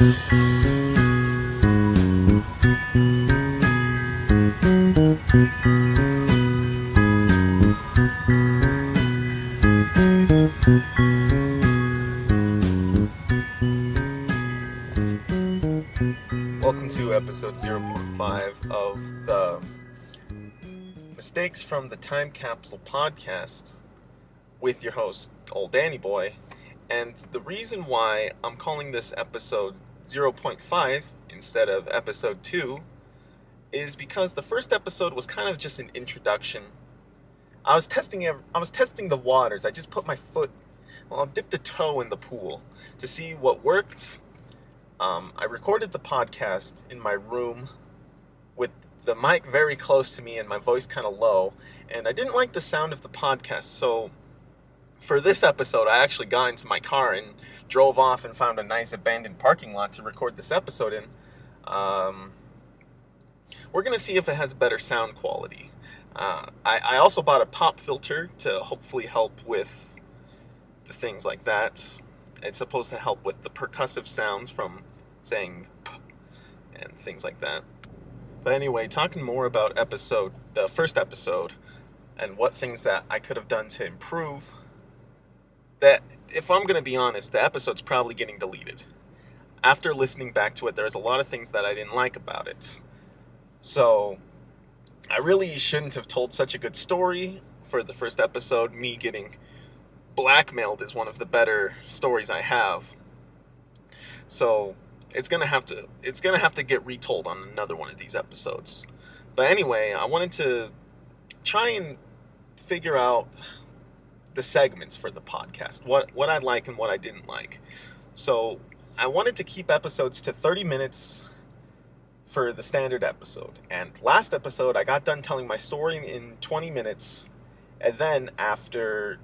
Welcome to episode 0.5 of the Mistakes from the Time Capsule podcast with your host, Old Danny Boy. And the reason why I'm calling this episode 0.5 instead of episode 2 is because the first episode was kind of just an introduction. I was testing the waters. I just put my foot, I dipped a toe in the pool to see what worked. I recorded the podcast in my room with the mic very close to me and my voice kind of low, and I didn't like the sound of the podcast. So for this episode, I actually got into my car and drove off and found a nice abandoned parking lot to record this episode in. We're going to see if it has better sound quality. I also bought a pop filter to hopefully help with the things like that. It's supposed to help with the percussive sounds from saying p and things like that. But anyway, talking more about the first episode, and what things that I could have done to improve. That, if I'm going to be honest, the episode's probably getting deleted. After listening back to it, there's a lot of things that I didn't like about it. So, I really shouldn't have told such a good story for the first episode. Me getting blackmailed is one of the better stories I have. So, it's gonna have to get retold on another one of these episodes. But anyway, I wanted to try and figure out the segments for the podcast, what I like and what I didn't like. So I wanted to keep episodes to 30 minutes for the standard episode. And last episode, I got done telling my story in 20 minutes, and then afterwards,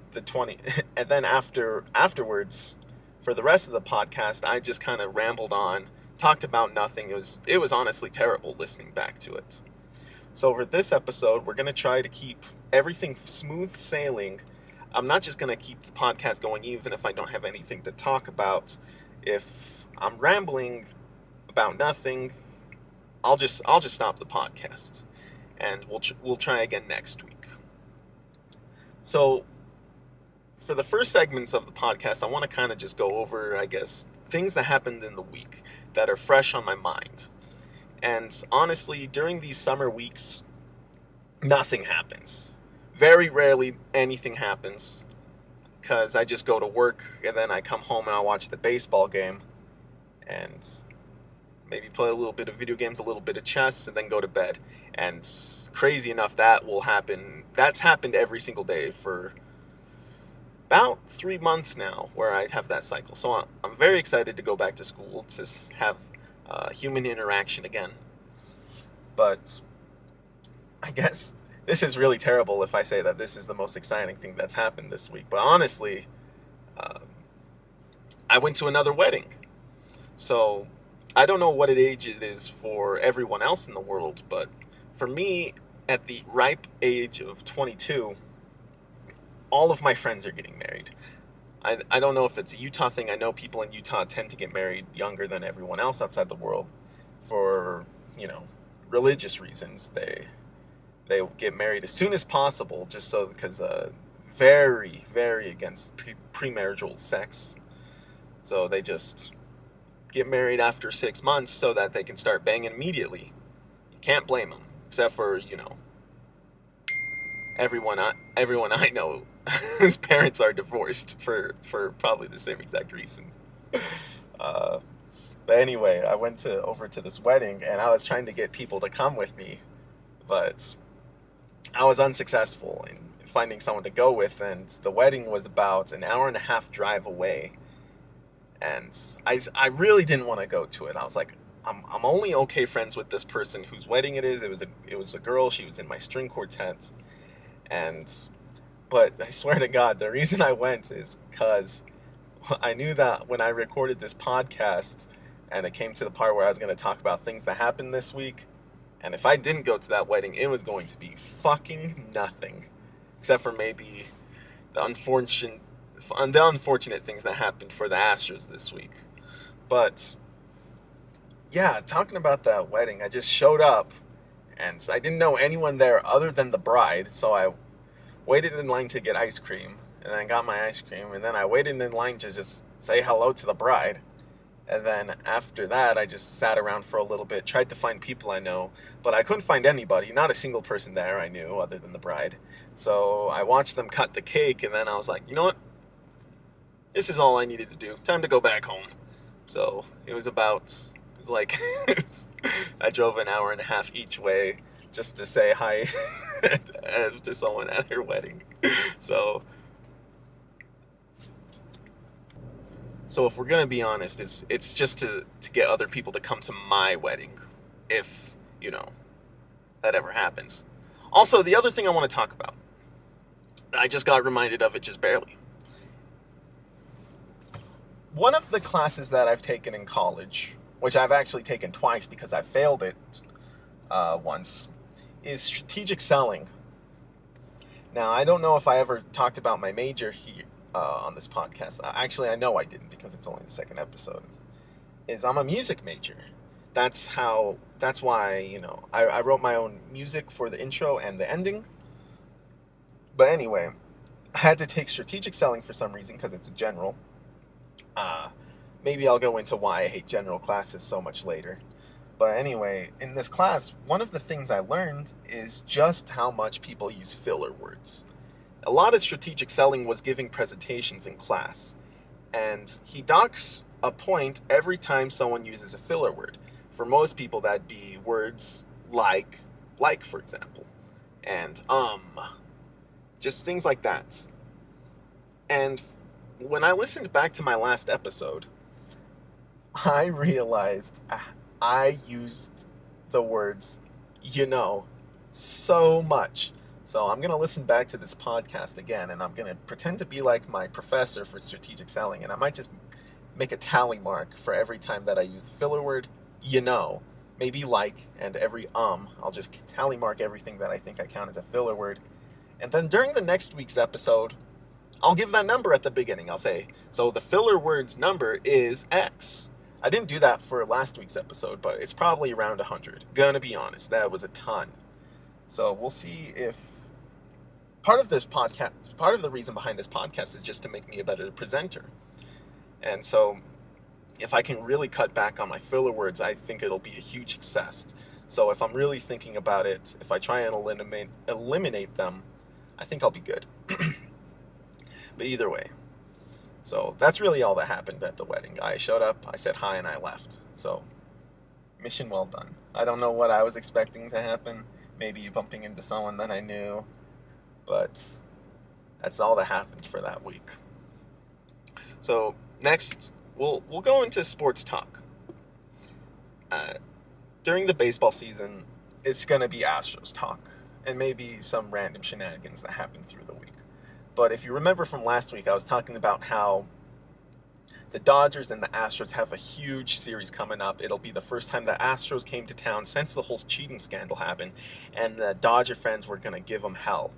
for the rest of the podcast, I just kind of rambled on, talked about nothing. It was honestly terrible listening back to it. So for this episode, we're going to try to keep everything smooth sailing. I'm not just going to keep the podcast going even if I don't have anything to talk about. If I'm rambling about nothing, I'll just stop the podcast, and we'll try again next week. So for the first segments of the podcast, I want to kind of just go over, I guess, things that happened in the week that are fresh on my mind. And honestly, during these summer weeks, nothing happens. Very rarely anything happens, because I just go to work and then I come home and I watch the baseball game and maybe play a little bit of video games, a little bit of chess, and then go to bed. And crazy enough, that will happen. That's happened every single day for about 3 months now, where I have that cycle. So I'm very excited to go back to school to have human interaction again. But I guess this is really terrible if I say that this is the most exciting thing that's happened this week. But honestly, I went to another wedding. So I don't know what age it is for everyone else in the world, but for me, at the ripe age of 22, all of my friends are getting married. I don't know if it's a Utah thing. I know people in Utah tend to get married younger than everyone else outside the world for, religious reasons. They get married as soon as possible, just so, because very, very against premarital sex. So they just get married after 6 months so that they can start banging immediately. You can't blame them, except for, everyone I know whose parents are divorced for probably the same exact reasons. But anyway, I went over to this wedding, and I was trying to get people to come with me, but I was unsuccessful in finding someone to go with, and the wedding was about an hour and a half drive away. And I really didn't want to go to it. I was like, I'm only okay friends with this person whose wedding it is. It was a girl. She was in my string quartet. But I swear to God, the reason I went is because I knew that when I recorded this podcast and it came to the part where I was going to talk about things that happened this week, and if I didn't go to that wedding, it was going to be fucking nothing, except for maybe the unfortunate things that happened for the Astros this week. But yeah, talking about that wedding, I just showed up and I didn't know anyone there other than the bride, so I waited in line to get ice cream, and then got my ice cream, and then I waited in line to just say hello to the bride. And then after that, I just sat around for a little bit, tried to find people I know, but I couldn't find anybody, not a single person there I knew other than the bride. So I watched them cut the cake, and then I was like, you know what? This is all I needed to do. Time to go back home. So it was like, I drove an hour and a half each way just to say hi to someone at her wedding. So, so if we're gonna be honest, it's just to get other people to come to my wedding, if you know that ever happens. Also, the other thing I want to talk about, I just got reminded of it just barely. One of the classes that I've taken in college, which I've actually taken twice because I failed it once, is strategic selling. Now, I don't know if I ever talked about my major here on this podcast. Actually, I know I didn't because it's only the second episode. Is I'm a music major. That's why, I wrote my own music for the intro and the ending. But anyway, I had to take strategic selling for some reason because it's a general. Maybe I'll go into why I hate general classes so much later. But anyway, in this class, one of the things I learned is just how much people use filler words. A lot of strategic selling was giving presentations in class, and he docks a point every time someone uses a filler word. For most people, that'd be words like for example, and just things like that. And when I listened back to my last episode, I realized I used the words, so much. So I'm going to listen back to this podcast again, and I'm going to pretend to be like my professor for strategic selling, and I might just make a tally mark for every time that I use the filler word, maybe like, and every I'll just tally mark everything that I think I count as a filler word. And then during the next week's episode, I'll give that number at the beginning. I'll say, so the filler word's number is X. I didn't do that for last week's episode, but it's probably around 100. Gonna be honest, that was a ton. So we'll see if part of the reason behind this podcast is just to make me a better presenter. And so if I can really cut back on my filler words, I think it'll be a huge success. So if I'm really thinking about it, if I try and eliminate them, I think I'll be good. But either way, so that's really all that happened at the wedding. I showed up, I said hi, and I left. So, mission well done. I don't know what I was expecting to happen. Maybe bumping into someone that I knew. But that's all that happened for that week. So, next, we'll go into sports talk. During the baseball season, it's going to be Astros talk. And maybe some random shenanigans that happen through the week. But if you remember from last week, I was talking about how the Dodgers and the Astros have a huge series coming up. It'll be the first time the Astros came to town since the whole cheating scandal happened, and the Dodger fans were going to give them hell.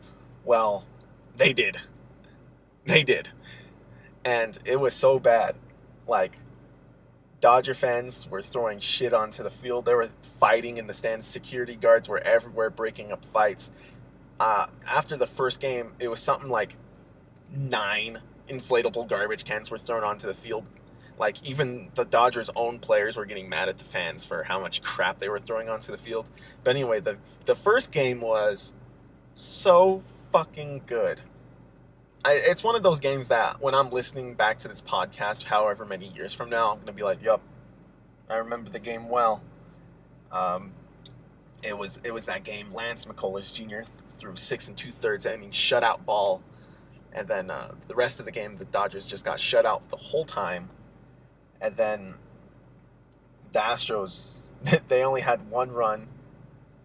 Well, they did. They did. And it was so bad. Like, Dodger fans were throwing shit onto the field. They were fighting in the stands. Security guards were everywhere breaking up fights. After the first game, it was something like 9 inflatable garbage cans were thrown onto the field. Like, even the Dodgers' own players were getting mad at the fans for how much crap they were throwing onto the field. But anyway, the first game was so fucking good. It's one of those games that when I'm listening back to this podcast, however many years from now, I'm going to be like, yup, I remember the game well. It was that game. Lance McCullers Jr. threw 6 2/3 inning shutout ball, and then the rest of the game, the Dodgers just got shut out the whole time. And then the Astros, they only had 1 run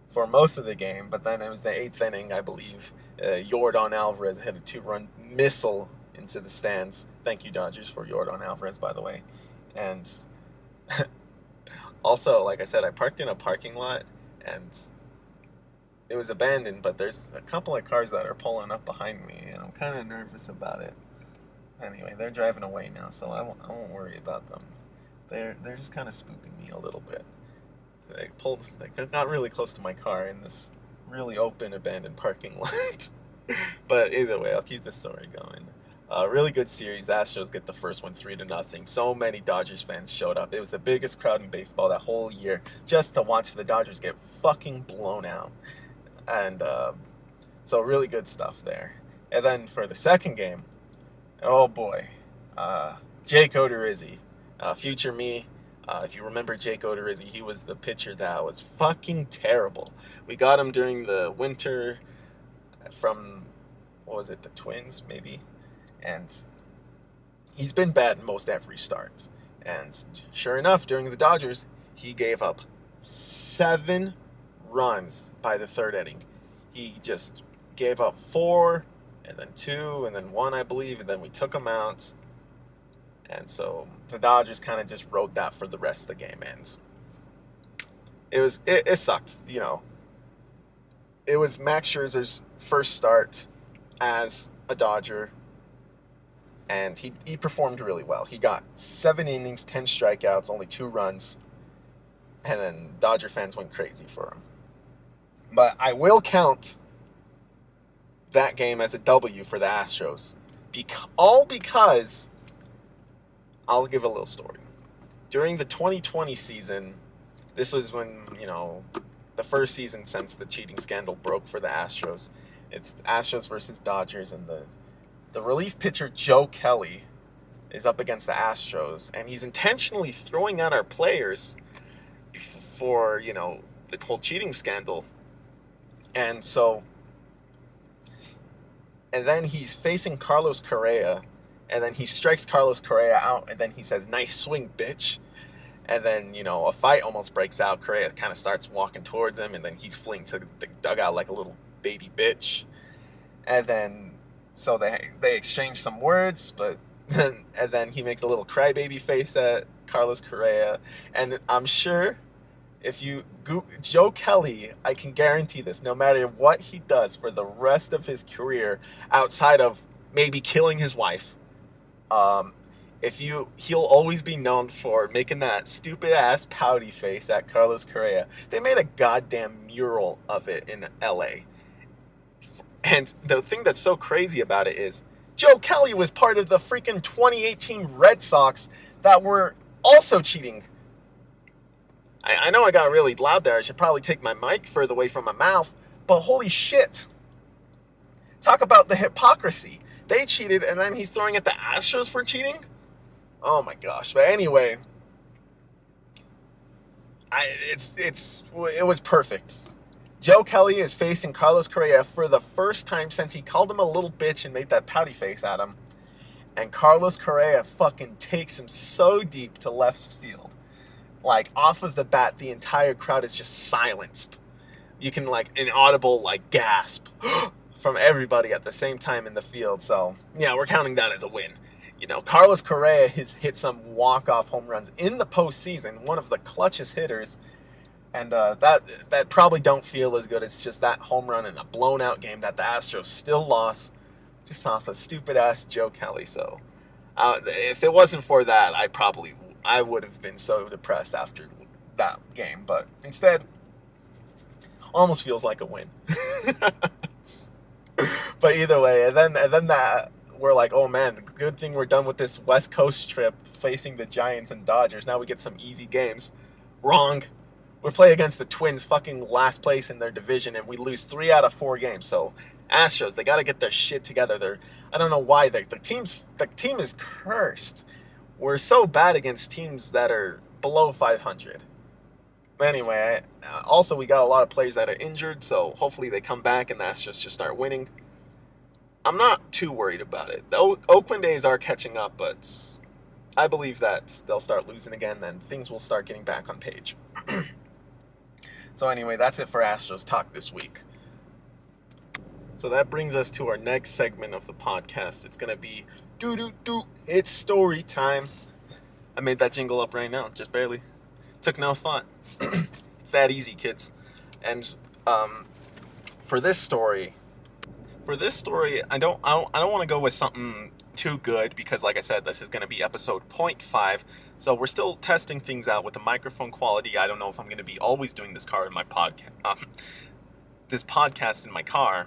for most of the game, but then it was the 8th inning, I believe. Yordan Alvarez hit a 2-run missile into the stands. Thank you, Dodgers, for Yordan Alvarez, by the way. And also, like I said, I parked in a parking lot, and it was abandoned, but there's a couple of cars that are pulling up behind me, and I'm kind of nervous about it. Anyway, they're driving away now, so I won't worry about them. They're just kind of spooking me a little bit. They got really close to my car in this really open, abandoned parking lot. But either way, I'll keep this story going. Really good series. Astros get the first one 3-0. So many Dodgers fans showed up. It was the biggest crowd in baseball that whole year just to watch the Dodgers get fucking blown out. And so really good stuff there. And then for the second game, oh boy, Jake Odorizzi, future me. If you remember Jake Odorizzi, he was the pitcher that was fucking terrible. We got him during the winter from, what was it, the Twins maybe? And he's been bad in most every start. And sure enough, during the Dodgers, he gave up 7 runs by the third inning. He just gave up 4, and then 2, and then 1, I believe, and then we took him out. And so the Dodgers kind of just rode that for the rest of the game. And it sucked, you know. It was Max Scherzer's first start as a Dodger, and he performed really well. He got 7 innings, 10 strikeouts, only 2 runs, and then Dodger fans went crazy for him. But I will count that game as a W for the Astros, all because I'll give a little story. During the 2020 season, this was when, you know, the first season since the cheating scandal broke for the Astros. It's Astros versus Dodgers, and the relief pitcher Joe Kelly is up against the Astros, and he's intentionally throwing out our players for, you know, the whole cheating scandal. And then he's facing Carlos Correa, and then he strikes Carlos Correa out, and then he says, "Nice swing, bitch." And then, you know, a fight almost breaks out. Correa kind of starts walking towards him, and then he's fleeing to the dugout like a little baby bitch. And then, so they exchange some words, and then he makes a little crybaby face at Carlos Correa. And I'm sure if you Joe Kelly, I can guarantee this, no matter what he does for the rest of his career, outside of maybe killing his wife, he'll always be known for making that stupid ass pouty face at Carlos Correa. They made a goddamn mural of it in LA. And the thing that's so crazy about it is Joe Kelly was part of the freaking 2018 Red Sox that were also cheating. I know I got really loud there. I should probably take my mic further away from my mouth. But holy shit. Talk about the hypocrisy. They cheated, and then he's throwing at the Astros for cheating? Oh my gosh. But anyway, it was perfect. Joe Kelly is facing Carlos Correa for the first time since he called him a little bitch and made that pouty face at him. And Carlos Correa fucking takes him so deep to left field. Like, off of the bat, the entire crowd is just silenced. You can, like, an audible, like, gasp from everybody at the same time in the field. So, yeah, we're counting that as a win. You know, Carlos Correa has hit some walk-off home runs in the postseason, one of the clutchest hitters. And that probably don't feel as good as just that home run in a blown-out game that the Astros still lost just off of stupid-ass Joe Kelly. So, if it wasn't for that, I would have been so depressed after that game. But instead, almost feels like a win. But either way, and then that we're like, oh man, good thing we're done with this West Coast trip facing the Giants and Dodgers. Now we get some easy games. Wrong. We play against the Twins, fucking last place in their division, and we lose 3 out of 4 games. So Astros, they got to get their shit together. I don't know why the team is cursed. We're so bad against teams that are below 500. But anyway, also we got a lot of players that are injured, so hopefully they come back and the Astros just start winning. I'm not too worried about it. The Oakland A's are catching up, but I believe that they'll start losing again, and things will start getting back on page. So anyway, that's it for Astros Talk this week. So that brings us to our next segment of the podcast. It's going to be it's story time. I made that jingle up right now, just barely. Took no thought. It's that easy, kids. And for this story, I don't want to go with something too good because, like I said, this is going to be episode 0.5. So we're still testing things out with the microphone quality. I don't know if I'm going to be always doing this car in my podcast, this podcast in my car.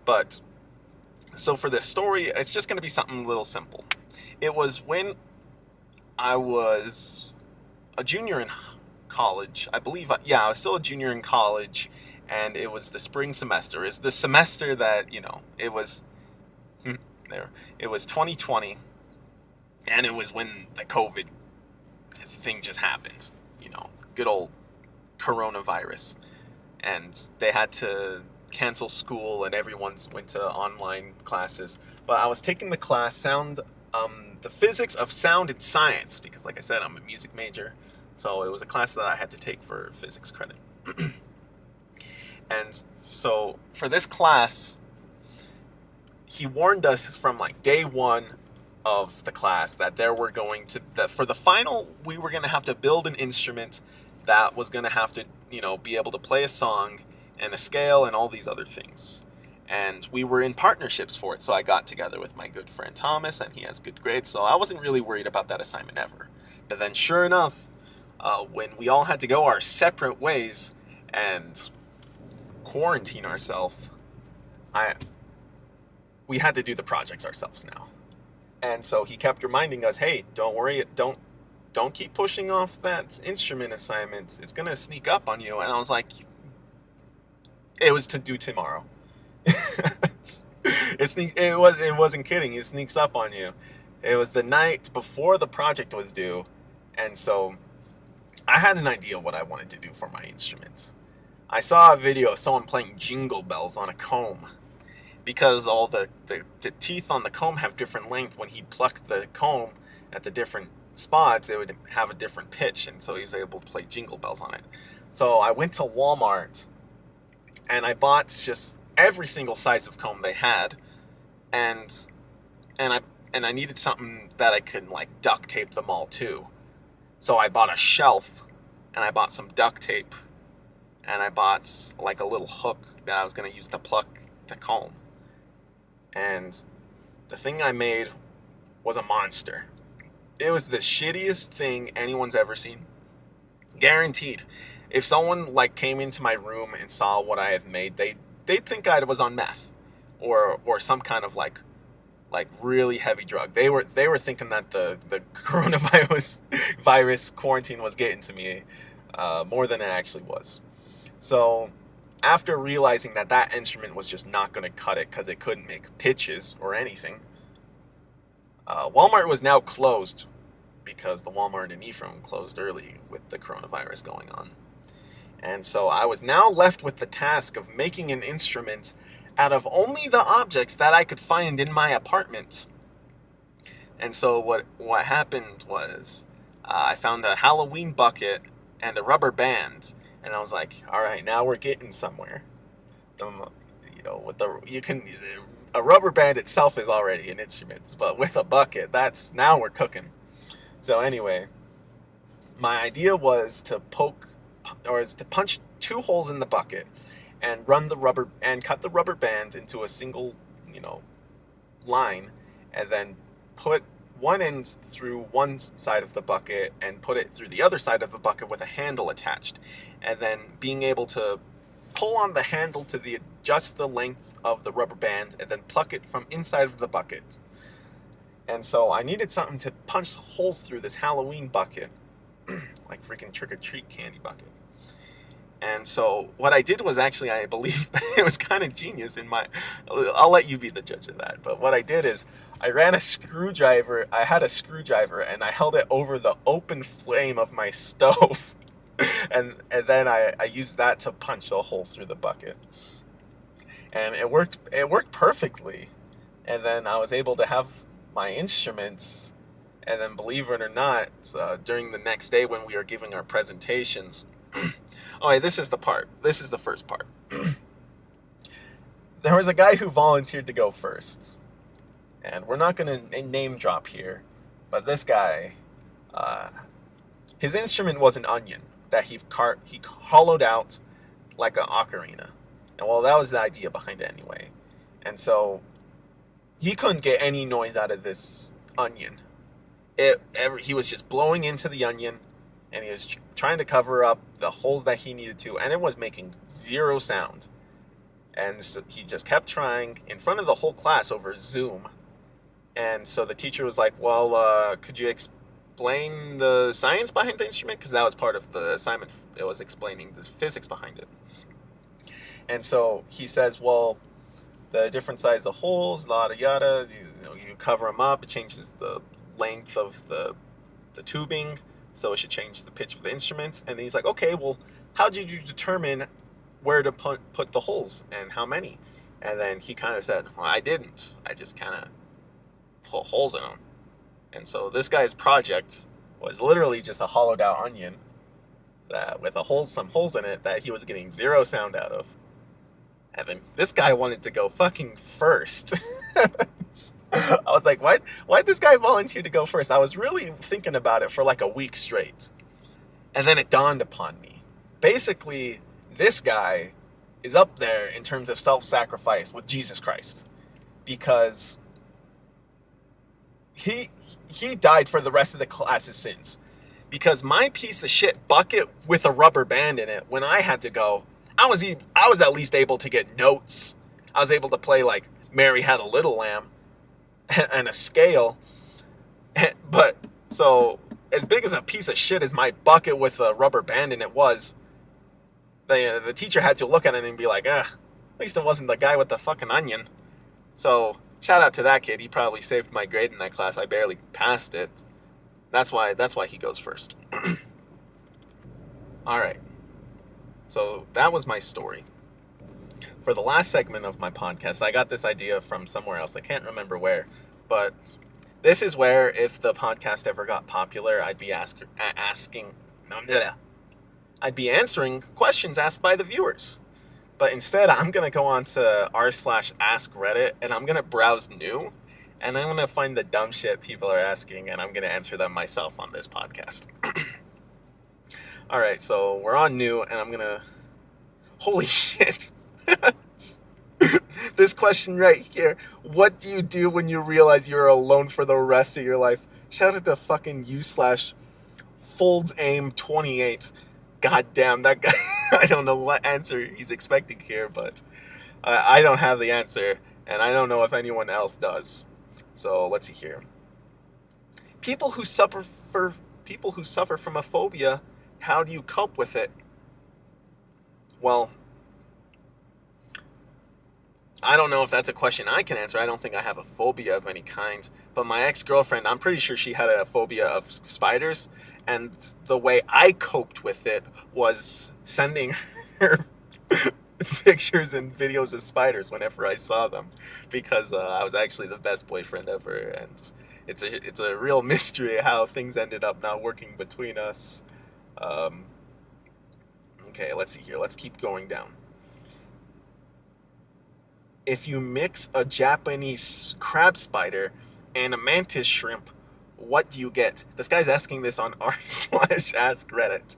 But so for this story, it's just going to be something a little simple. It was when I was a junior in college, I believe. I was still a junior in college, and it was the spring semester. It's the semester that, it was there. It was 2020, and it was when the COVID thing just happened. Good old coronavirus, and they had to cancel school, and everyone went to online classes. But I was taking the class the physics of sound and science, because, like I said, I'm a music major, so it was a class that I had to take for physics credit. And so for this class, he warned us from like day one of the class that for the final, we were going to have to build an instrument that was going to have to, be able to play a song and a scale and all these other things. And we were in partnerships for it. So I got together with my good friend Thomas, and he has good grades. So I wasn't really worried about that assignment ever. But then sure enough, when we all had to go our separate ways and quarantine ourselves, we had to do the projects ourselves now. And so he kept reminding us, hey, don't worry, don't keep pushing off that instrument assignment. It's going to sneak up on you. And I was like, it was to do tomorrow. It wasn't kidding. It sneaks up on you. It was the night before the project was due. And so I had an idea what I wanted to do for my instrument. I saw a video of someone playing jingle bells on a comb, because all the teeth on the comb have different length. When he plucked the comb at the different spots, it would have a different pitch, and so he was able to play jingle bells on it. So I went to Walmart, and I bought just every single size of comb they had, and I needed something that I could like duct tape them all to. So I bought a shelf, and I bought some duct tape, and I bought like a little hook that I was going to use to pluck the comb. And the thing I made was a monster. It was the shittiest thing anyone's ever seen. Guaranteed. If someone like came into my room and saw what I have made, they'd think I was on meth or some kind of like really heavy drug. They were thinking that the virus quarantine was getting to me more than it actually was. So after realizing that instrument was just not going to cut it because it couldn't make pitches or anything, Walmart was now closed because the Walmart in Ephraim closed early with the coronavirus going on. And so I was now left with the task of making an instrument out of only the objects that I could find in my apartment. And so what happened was I found a Halloween bucket and a rubber band. And I was like, all right, now we're getting somewhere. A rubber band itself is already an instrument, but with a bucket, now we're cooking. So anyway, my idea was to punch 2 holes in the bucket and cut the rubber band into a single, line, and then put one end through one side of the bucket and put it through the other side of the bucket with a handle attached. And then being able to pull on the handle to adjust the length of the rubber band and then pluck it from inside of the bucket. And so I needed something to punch holes through this Halloween bucket, like freaking trick-or-treat candy bucket. And so what I did was actually, I believe, it was kind of genius I'll let you be the judge of that. But what I did is I had a screwdriver, and I held it over the open flame of my stove. And then I used that to punch a hole through the bucket. And it worked perfectly. And then I was able to have my instruments. And then, believe it or not, during the next day when we were giving our presentations, this is the first part. There was a guy who volunteered to go first. And we're not going to name drop here, but this guy, his instrument was an onion that he hollowed out like an ocarina. And well, that was the idea behind it anyway. And so he couldn't get any noise out of this onion. He was just blowing into the onion, and he was trying to cover up the holes that he needed to, and it was making zero sound. And so he just kept trying in front of the whole class over Zoom. And so the teacher was like, well, could you explain the science behind the instrument? Because that was part of the assignment. It was explaining the physics behind it. And so he says, well, the different size of holes, yada yada, you cover them up, it changes the length of the tubing, so it should change the pitch of the instruments. And then he's like, okay, well, how did you determine where to put the holes and how many? And then he kind of said, well, I didn't. I just kind of put holes in them. And so this guy's project was literally just a hollowed out onion that with some holes in it that he was getting zero sound out of. And then this guy wanted to go fucking first. I was like, why'd this guy volunteer to go first? I was really thinking about it for like a week straight. And then it dawned upon me. Basically, this guy is up there in terms of self-sacrifice with Jesus Christ. Because he died for the rest of the class's sins. Because my piece of shit bucket with a rubber band in it, when I had to go, I was at least able to get notes. I was able to play like Mary Had a Little Lamb and a scale. But so as big as a piece of shit as my bucket with a rubber band in it was, the teacher had to look at it and be like, at least it wasn't the guy with the fucking onion. So shout out to that kid. He probably saved my grade in that class. I barely passed it. That's why he goes first. All right. So that was my story. For the last segment of my podcast, I got this idea from somewhere else. I can't remember where, but this is where if the podcast ever got popular, I'd be I'd be answering questions asked by the viewers. But instead, I'm going to go on to r/ask Reddit, and I'm going to browse new, and I'm going to find the dumb shit people are asking, and I'm going to answer them myself on this podcast. All right, so we're on new, and I'm going to... Holy shit. This question right here. What do you do when you realize you're alone for the rest of your life? Shout out to fucking u/FoldsAim28. God damn, that guy... I don't know what answer he's expecting here, but I don't have the answer, and I don't know if anyone else does. So let's see here. People who suffer from a phobia, how do you cope with it? Well, I don't know if that's a question I can answer. I don't think I have a phobia of any kind. But my ex-girlfriend, I'm pretty sure she had a phobia of spiders. And the way I coped with it was sending her pictures and videos of spiders whenever I saw them. Because I was actually the best boyfriend ever. And it's a real mystery how things ended up not working between us. Okay, let's see here. Let's keep going down. If you mix a Japanese crab spider and a mantis shrimp, what do you get? This guy's asking this on r/ask Reddit.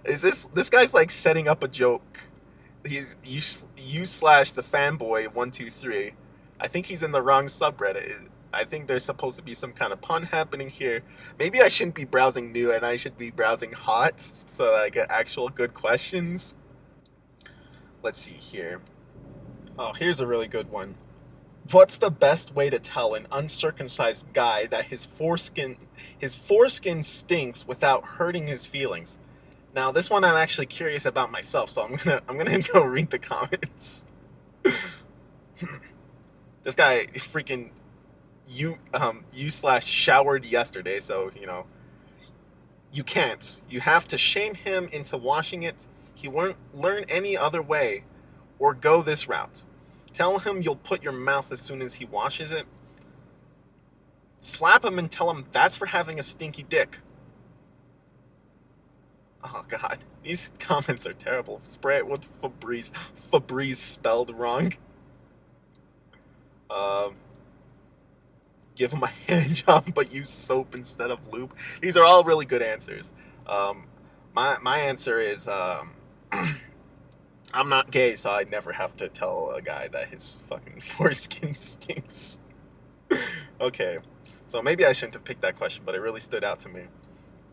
This guy's like setting up a joke. He's you/the fanboy 123. I think he's in the wrong subreddit. I think there's supposed to be some kind of pun happening here. Maybe I shouldn't be browsing new and I should be browsing hot so that I get actual good questions. Let's see here. Oh, here's a really good one. What's the best way to tell an uncircumcised guy that his foreskin stinks without hurting his feelings? Now, this one I'm actually curious about myself, so I'm gonna go read the comments. This guy freaking you/showered yesterday, so you can't. You have to shame him into washing it. He won't learn any other way, or go this route. Tell him you'll put your mouth as soon as he washes it. Slap him and tell him that's for having a stinky dick. Oh God, these comments are terrible. Spray it with Febreze spelled wrong. Give him a hand job, but use soap instead of lube. These are all really good answers. My answer is I'm not gay, so I'd never have to tell a guy that his fucking foreskin stinks. Okay, so maybe I shouldn't have picked that question, but it really stood out to me.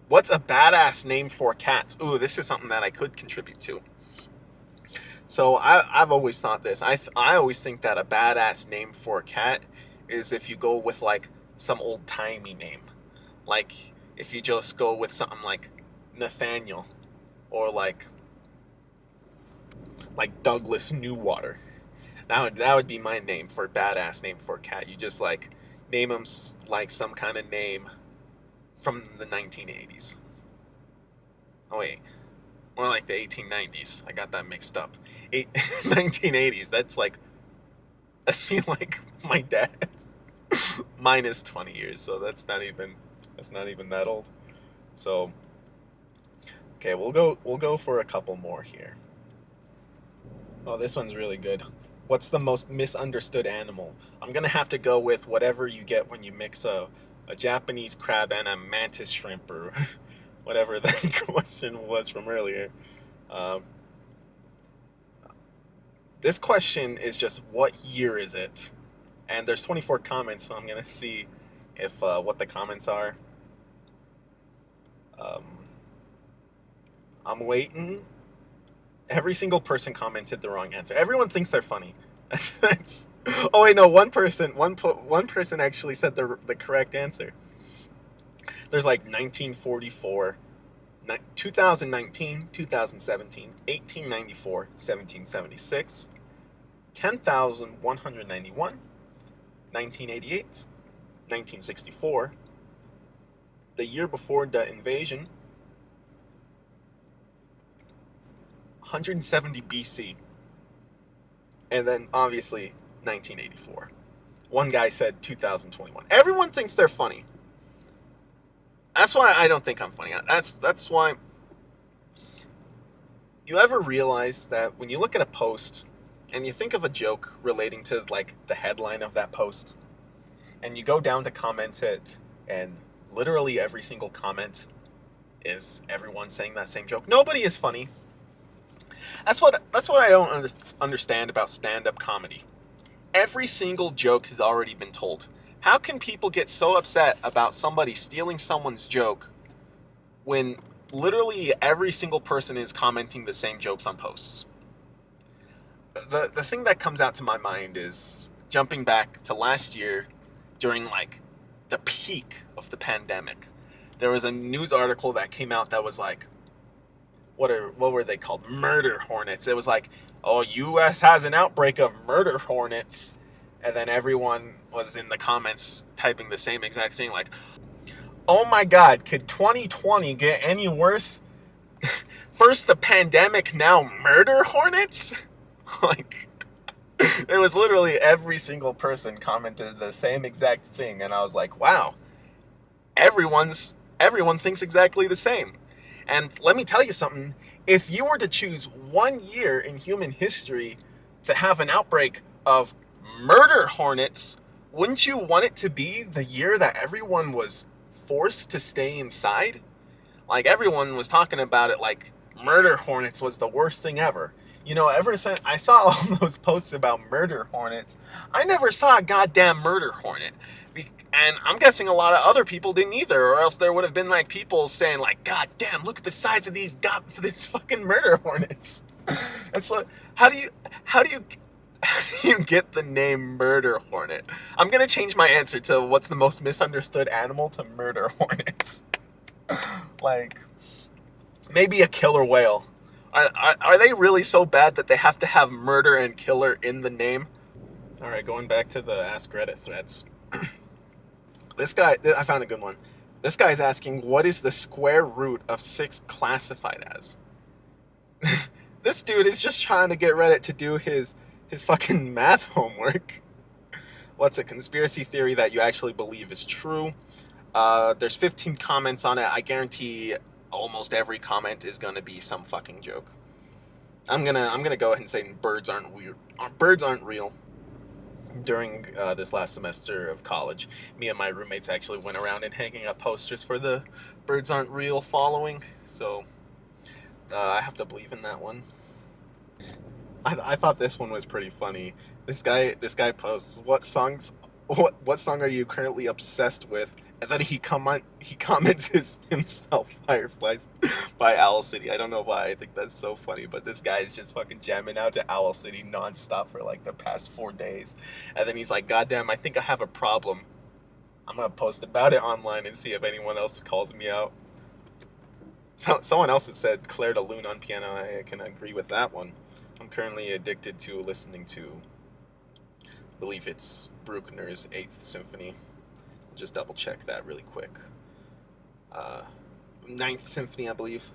What's a badass name for cats? Ooh, this is something that I could contribute to. So I've always thought this. I always think that a badass name for a cat is if you go with like some old timey name, like if you just go with something like Nathaniel or like Douglas Newwater. That would be my name for badass name for a cat. You just like name them like some kind of name from the 1980s. Oh wait, more like the 1890s. I got that mixed up. 1980s. That's like I feel like my dad's. Mine is 20 years, so that's not even that old. So okay, we'll go for a couple more here. Oh, this one's really good. What's the most misunderstood animal? I'm gonna have to go with whatever you get when you mix a Japanese crab and a mantis shrimp or whatever that question was from earlier. Um, this question is just what year is it? And there's 24 comments, so I'm gonna see if what the comments are. Um, I'm waiting. Every single person commented the wrong answer. Everyone thinks they're funny. Oh wait, no. One person actually said the correct answer. There's like 1944, 2019, 2017, 1894, 1776, 10,191, 1988, 1964, the year before the invasion, 170 BC, and then obviously 1984. One guy said 2021. Everyone thinks they're funny. That's why I don't think I'm funny. That's why. You ever realize that when you look at a post and you think of a joke relating to like the headline of that post, and you go down to comment it, and literally every single comment is everyone saying that same joke. Nobody is funny. That's what I don't understand about stand-up comedy. Every single joke has already been told. How can people get so upset about somebody stealing someone's joke when literally every single person is commenting the same jokes on posts? The thing that comes out to my mind is jumping back to last year during like the peak of the pandemic. There was a news article that came out that was like, what were they called? Murder hornets. It was like, oh, U.S. has an outbreak of murder hornets. And then everyone was in the comments typing the same exact thing, like, oh my God, could 2020 get any worse? First the pandemic, now murder hornets? Like, it was literally every single person commented the same exact thing. And I was like, wow, everyone thinks exactly the same. And let me tell you something. If you were to choose 1 year in human history to have an outbreak of murder hornets, wouldn't you want it to be the year that everyone was forced to stay inside? Like, everyone was talking about it like murder hornets was the worst thing ever. You know, ever since I saw all those posts about murder hornets, I never saw a goddamn murder hornet. And I'm guessing a lot of other people didn't either, or else there would have been like people saying like, God damn, look at the size of these fucking murder hornets. That's what. How do you get the name murder hornet? I'm gonna change my answer to what's the most misunderstood animal to murder hornets. Like, maybe a killer whale. Are they really so bad that they have to have murder and killer in the name? All right, going back to the Ask Reddit threads. This guy, I found a good one. This guy's asking, what is the square root of 6 classified as? This dude is just trying to get Reddit to do his fucking math homework. What's a conspiracy theory that you actually believe is true? There's 15 comments on it. I guarantee almost every comment is gonna be some fucking joke. I'm gonna go ahead and say birds aren't weird. Birds aren't real. During this last semester of college, me and my roommates actually went around and hanging up posters for the birds aren't real following. So I have to believe in that one. I thought this one was pretty funny. This guy posts, what songs what song are you currently obsessed with? And then he comments himself Fireflies by Owl City. I don't know why I think that's so funny, but this guy is just fucking jamming out to Owl City nonstop for like the past 4 days. And then he's like, "Goddamn, I think I have a problem. I'm gonna post about it online and see if anyone else calls me out." Someone else had said Claire de Lune on piano. I can agree with that one. I'm currently addicted to listening to, I believe it's Bruckner's 8th Symphony. I'll just double check that really quick. 9th Symphony, I believe.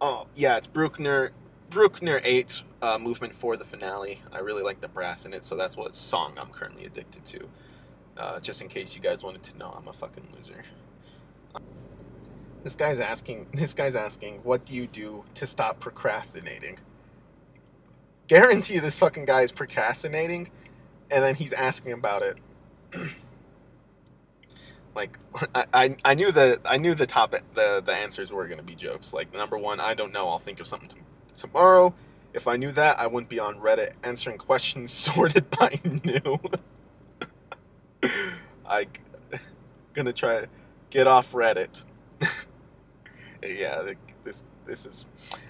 Oh, yeah, it's Bruckner 8, movement for the finale. I really like the brass in it, so that's what song I'm currently addicted to. Just in case you guys wanted to know, I'm a fucking loser. This guy's asking, what do you do to stop procrastinating? Guarantee this fucking guy is procrastinating, and then he's asking about it. Like, I knew the answers were gonna be jokes. Like, number one, I don't know, I'll think of something tomorrow. If I knew that, I wouldn't be on Reddit answering questions sorted by new. I gonna try to get off Reddit. Yeah, this is.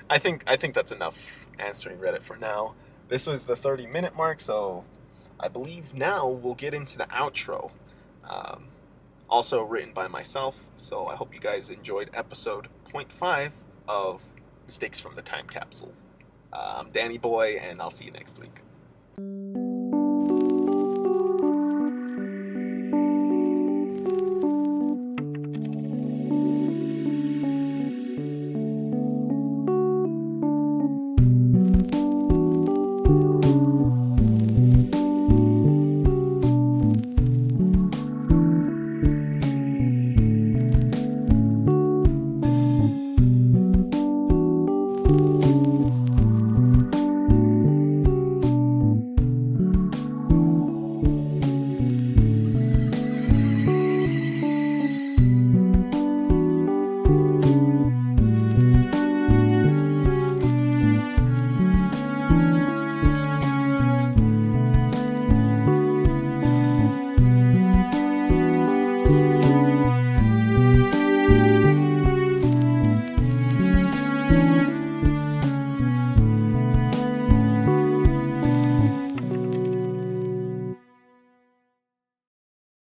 I think that's enough answering Reddit for now. This was the 30-minute mark, so I believe now we'll get into the outro. Also written by myself, so I hope you guys enjoyed episode 0.5 of Mistakes from the Time Capsule. I'm Danny Boy, and I'll see you next week.